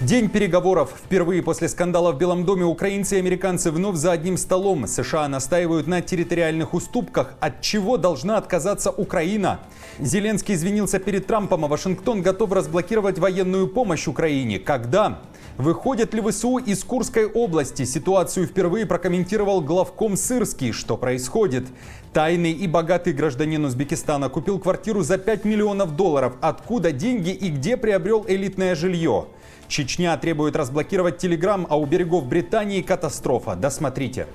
День переговоров. Впервые после скандала в Белом доме украинцы и американцы вновь за одним столом. США настаивают на территориальных уступках. От чего должна отказаться Украина? Зеленский извинился перед Трампом, а Вашингтон готов разблокировать военную помощь Украине. Когда? Выходят ли ВСУ из Курской области? Ситуацию впервые прокомментировал главком Сырский. Что происходит? Тайный и богатый гражданин Узбекистана купил квартиру за $5 миллионов. Откуда деньги и где приобрел элитное жилье? Чечня требует разблокировать Телеграм, а у берегов Британии катастрофа. Досмотрите.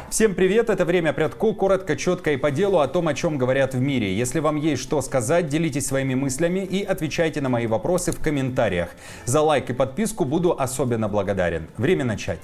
Всем привет, это «Время Прядко», коротко, четко и по делу о том, о чем говорят в мире. Если вам есть что сказать, делитесь своими мыслями и отвечайте на мои вопросы в комментариях. За лайк и подписку буду особенно благодарен. Время начать.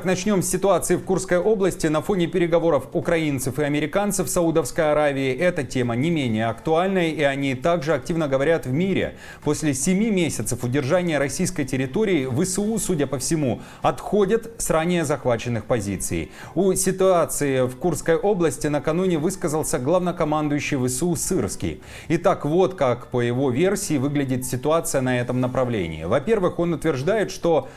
Начнем с ситуации в Курской области. На фоне переговоров украинцев и американцев в Саудовской Аравии эта тема не менее актуальная, и они также активно говорят в мире. После 7 месяцев удержания российской территории ВСУ, судя по всему, отходят с ранее захваченных позиций. О ситуации в Курской области накануне высказался главнокомандующий ВСУ Сырский. Итак, вот как по его версии выглядит ситуация на этом направлении. Во-первых, он утверждает, что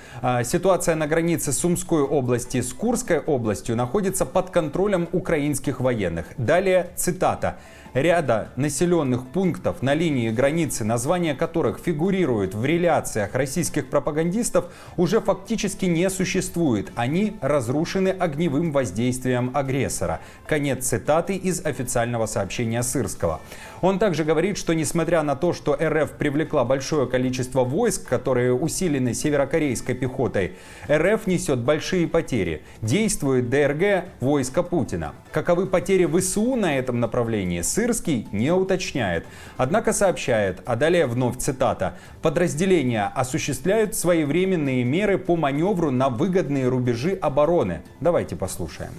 ситуация на границе Сумской области с Курской областью находится под контролем украинских военных. Далее цитата. Ряда населенных пунктов на линии границы, названия которых фигурируют в реляциях российских пропагандистов, уже фактически не существует. Они разрушены огневым воздействием агрессора. Конец цитаты из официального сообщения Сырского. Он также говорит, что несмотря на то, что РФ привлекла большое количество войск, которые усилены северокорейской пехотой, РФ несет большие потери. Действует ДРГ войска Путина. Каковы потери ВСУ на этом направлении, Сырский не уточняет. Однако сообщает, а далее вновь цитата, «Подразделения осуществляют своевременные меры по маневру на выгодные рубежи обороны». Давайте послушаем.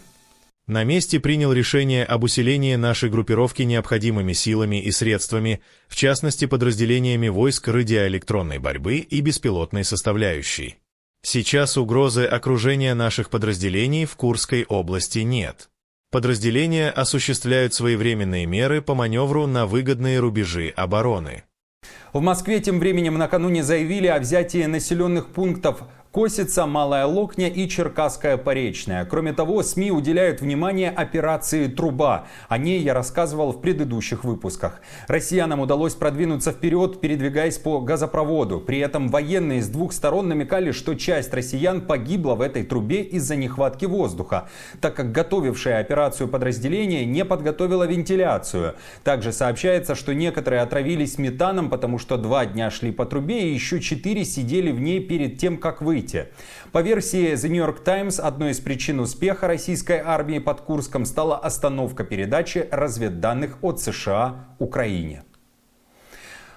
На месте принял решение об усилении нашей группировки необходимыми силами и средствами, в частности подразделениями войск радиоэлектронной борьбы и беспилотной составляющей. Сейчас угрозы окружения наших подразделений в Курской области нет. Подразделения осуществляют своевременные меры по маневру на выгодные рубежи обороны. В Москве тем временем накануне заявили о взятии населенных пунктов Косица, Малая Локня и Черкасская Поречная. Кроме того, СМИ уделяют внимание операции «Труба». О ней я рассказывал в предыдущих выпусках. Россиянам удалось продвинуться вперед, передвигаясь по газопроводу. При этом военные с двух сторон намекали, что часть россиян погибла в этой трубе из-за нехватки воздуха, так как готовившее операцию подразделение не подготовило вентиляцию. Также сообщается, что некоторые отравились метаном, потому что 2 дня шли по трубе и еще 4 сидели в ней перед тем, как выйти. По версии The New York Times, одной из причин успеха российской армии под Курском стала остановка передачи разведданных от США Украине.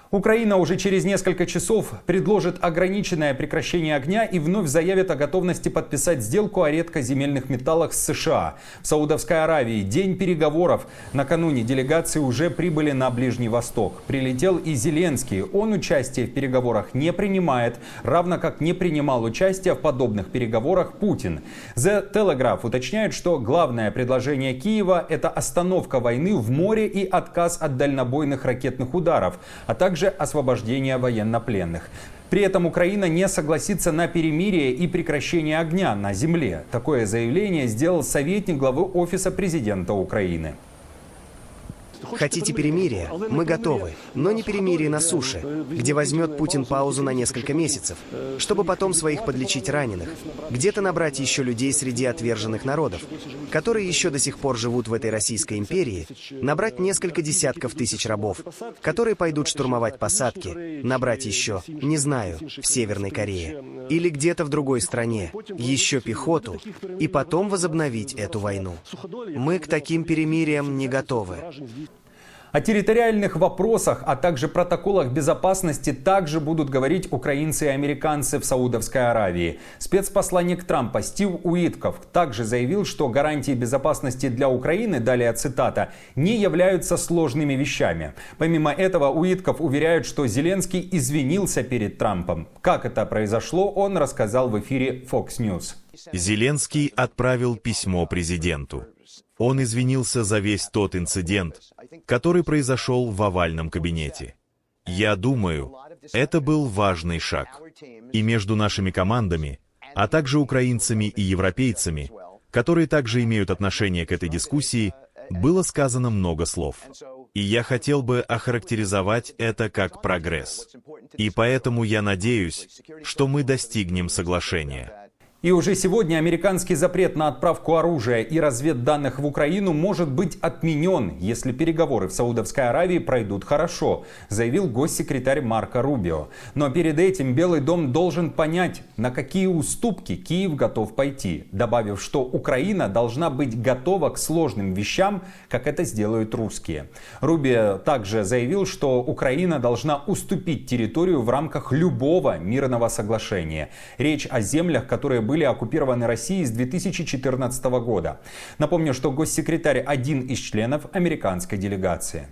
Украина уже через несколько часов предложит ограниченное прекращение огня и вновь заявит о готовности подписать сделку о редкоземельных металлах с США. В Саудовской Аравии день переговоров. Накануне делегации уже прибыли на Ближний Восток. Прилетел и Зеленский. Он участие в переговорах не принимает, равно как не принимал участие в подобных переговорах Путин. The Telegraph уточняет, что главное предложение Киева – это остановка войны в море и отказ от дальнобойных ракетных ударов, а также освобождение военнопленных. При этом Украина не согласится на перемирие и прекращение огня на земле. Такое заявление сделал советник главы Офиса президента Украины. Хотите перемирия? Мы готовы. Но не перемирие на суше, где возьмет Путин паузу на несколько месяцев, чтобы потом своих подлечить раненых. Где-то набрать еще людей среди отверженных народов, которые еще до сих пор живут в этой Российской империи, набрать несколько десятков тысяч рабов, которые пойдут штурмовать посадки, набрать еще, не знаю, в Северной Корее или где-то в другой стране, еще пехоту, и потом возобновить эту войну. Мы к таким перемириям не готовы. О территориальных вопросах, а также протоколах безопасности также будут говорить украинцы и американцы в Саудовской Аравии. Спецпосланник Трампа Стив Уитков также заявил, что гарантии безопасности для Украины, далее цитата, не являются сложными вещами. Помимо этого, Уитков уверяет, что Зеленский извинился перед Трампом. Как это произошло, он рассказал в эфире Fox News. Зеленский отправил письмо президенту. Он извинился за весь тот инцидент, который произошел в овальном кабинете. Я думаю, Это был важный шаг. И между нашими командами, а также украинцами и европейцами, которые также имеют отношение к этой дискуссии, было сказано много слов. И я хотел бы охарактеризовать это как прогресс. И поэтому я надеюсь, что мы достигнем соглашения. И уже сегодня американский запрет на отправку оружия и разведданных в Украину может быть отменен, если переговоры в Саудовской Аравии пройдут хорошо, заявил госсекретарь Марко Рубио. Но перед этим Белый дом должен понять, на какие уступки Киев готов пойти, добавив, что Украина должна быть готова к сложным вещам, как это сделают русские. Рубио также заявил, что Украина должна уступить территорию в рамках любого мирного соглашения. Речь о землях, которые были оккупированы Россией с 2014 года. Напомню, что госсекретарь один из членов американской делегации.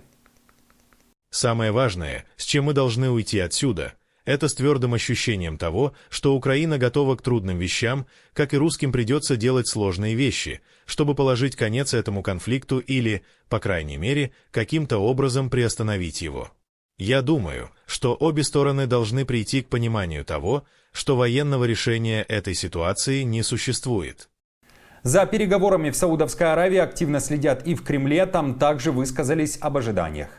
Самое важное, с чем мы должны уйти отсюда, это с твердым ощущением того, что Украина готова к трудным вещам, как и русским придется делать сложные вещи, чтобы положить конец этому конфликту или, по крайней мере, каким-то образом приостановить его. Я думаю, что обе стороны должны прийти к пониманию того, что военного решения этой ситуации не существует. За переговорами в Саудовской Аравии активно следят и в Кремле, там также высказались об ожиданиях.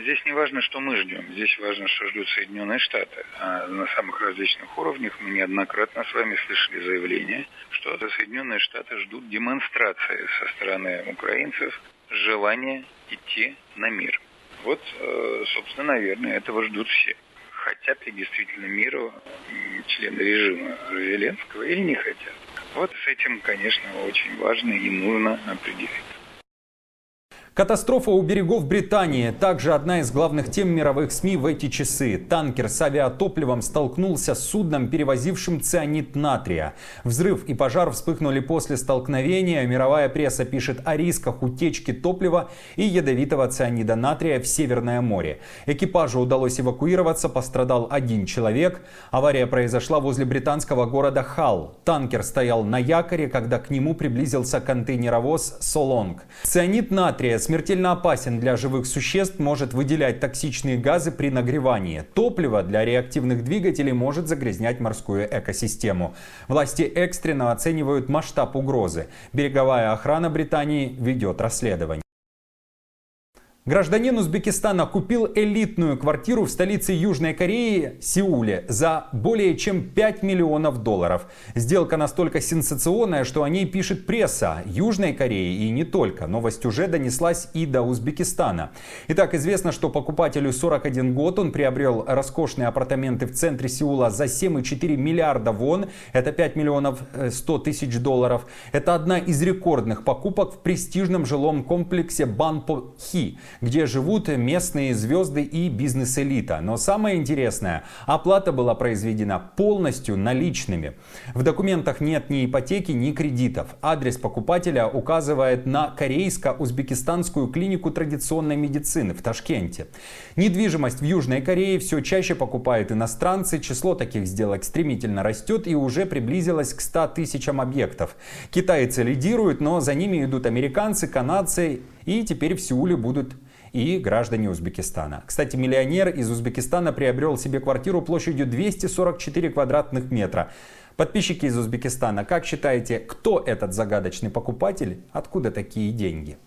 Здесь не важно, что мы ждем, здесь важно, что ждут Соединенные Штаты. А на самых различных уровнях мы неоднократно с вами слышали заявление, что Соединенные Штаты ждут демонстрации со стороны украинцев желания идти на мир. Вот, собственно, наверное, этого ждут все. Хотят ли действительно миру члены режима Зеленского или не хотят. Вот с этим, конечно, очень важно и нужно определиться. Катастрофа у берегов Британии – также одна из главных тем мировых СМИ в эти часы. Танкер с авиатопливом столкнулся с судном, перевозившим цианид натрия. Взрыв и пожар вспыхнули после столкновения. Мировая пресса пишет о рисках утечки топлива и ядовитого цианида натрия в Северное море. Экипажу удалось эвакуироваться, пострадал один человек. Авария произошла возле британского города Халл. Танкер стоял на якоре, когда к нему приблизился контейнеровоз «Солонг». Цианид натрия смертельно опасен для живых существ, может выделять токсичные газы при нагревании. Топливо для реактивных двигателей может загрязнять морскую экосистему. Власти экстренно оценивают масштаб угрозы. Береговая охрана Британии ведет расследование. Гражданин Узбекистана купил элитную квартиру в столице Южной Кореи, Сеуле, за более чем $5 миллионов. Сделка настолько сенсационная, что о ней пишет пресса Южной Кореи и не только. Новость уже донеслась и до Узбекистана. Итак, известно, что покупателю 41 год, он приобрел роскошные апартаменты в центре Сеула за 7,4 миллиарда вон, это $5 миллионов 100 тысяч. Это одна из рекордных покупок в престижном жилом комплексе Банпо-Хи, где живут местные звезды и бизнес-элита. Но самое интересное, оплата была произведена полностью наличными. В документах нет ни ипотеки, ни кредитов. Адрес покупателя указывает на корейско-узбекистанскую клинику традиционной медицины в Ташкенте. Недвижимость в Южной Корее все чаще покупают иностранцы. Число таких сделок стремительно растет и уже приблизилось к 100 тысячам объектов. Китайцы лидируют, но за ними идут американцы, канадцы, и теперь в Сеуле будут и граждане Узбекистана. Кстати, миллионер из Узбекистана приобрел себе квартиру площадью 244 квадратных метра. Подписчики из Узбекистана, как считаете, кто этот загадочный покупатель? Откуда такие деньги?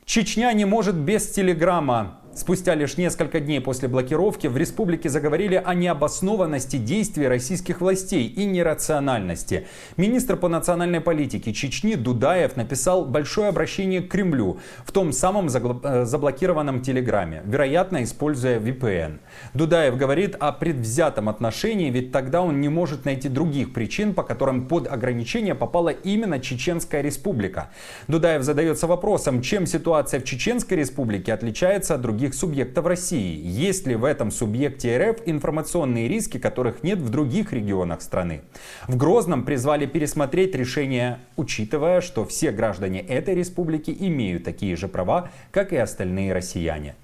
Чечня не может без телеграмма. Спустя лишь несколько дней после блокировки в республике заговорили о необоснованности действий российских властей и нерациональности. Министр по национальной политике Чечни Дудаев написал большое обращение к Кремлю в том самом заблокированном телеграме, вероятно, используя VPN. Дудаев говорит о предвзятом отношении, ведь тогда он не может найти других причин, по которым под ограничение попала именно Чеченская республика. Дудаев задается вопросом, чем ситуация в Чеченской республике отличается от других субъектов России. Есть ли в этом субъекте РФ информационные риски, которых нет в других регионах страны? В Грозном призвали пересмотреть решение, учитывая, что все граждане этой республики имеют такие же права, как и остальные россияне.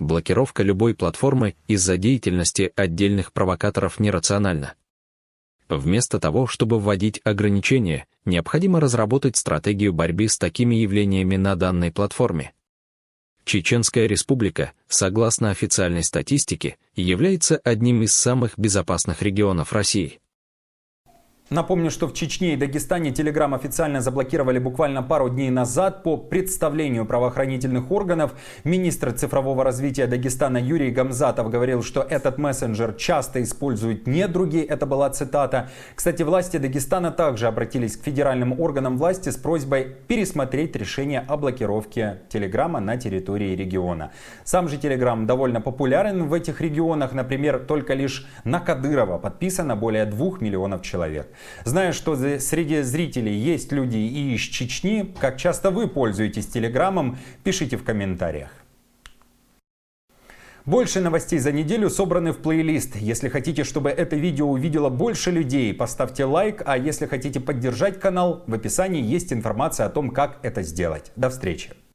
Блокировка любой платформы из-за деятельности отдельных провокаторов нерациональна. Вместо того, чтобы вводить ограничения, необходимо разработать стратегию борьбы с такими явлениями на данной платформе. Чеченская республика, согласно официальной статистике, является одним из самых безопасных регионов России. Напомню, что в Чечне и Дагестане Telegram официально заблокировали буквально пару дней назад. По представлению правоохранительных органов, министр цифрового развития Дагестана Юрий Гамзатов говорил, что этот мессенджер часто используют недруги. Это была цитата. Кстати, власти Дагестана также обратились к федеральным органам власти с просьбой пересмотреть решение о блокировке Телеграма на территории региона. Сам же Telegram довольно популярен в этих регионах. Например, только лишь на Кадырова подписано более 2 миллионов человек. Зная, что среди зрителей есть люди и из Чечни, как часто вы пользуетесь Телеграмом, пишите в комментариях. Больше новостей за неделю собраны в плейлист. Если хотите, чтобы это видео увидело больше людей, поставьте лайк. А если хотите поддержать канал, в описании есть информация о том, как это сделать. До встречи!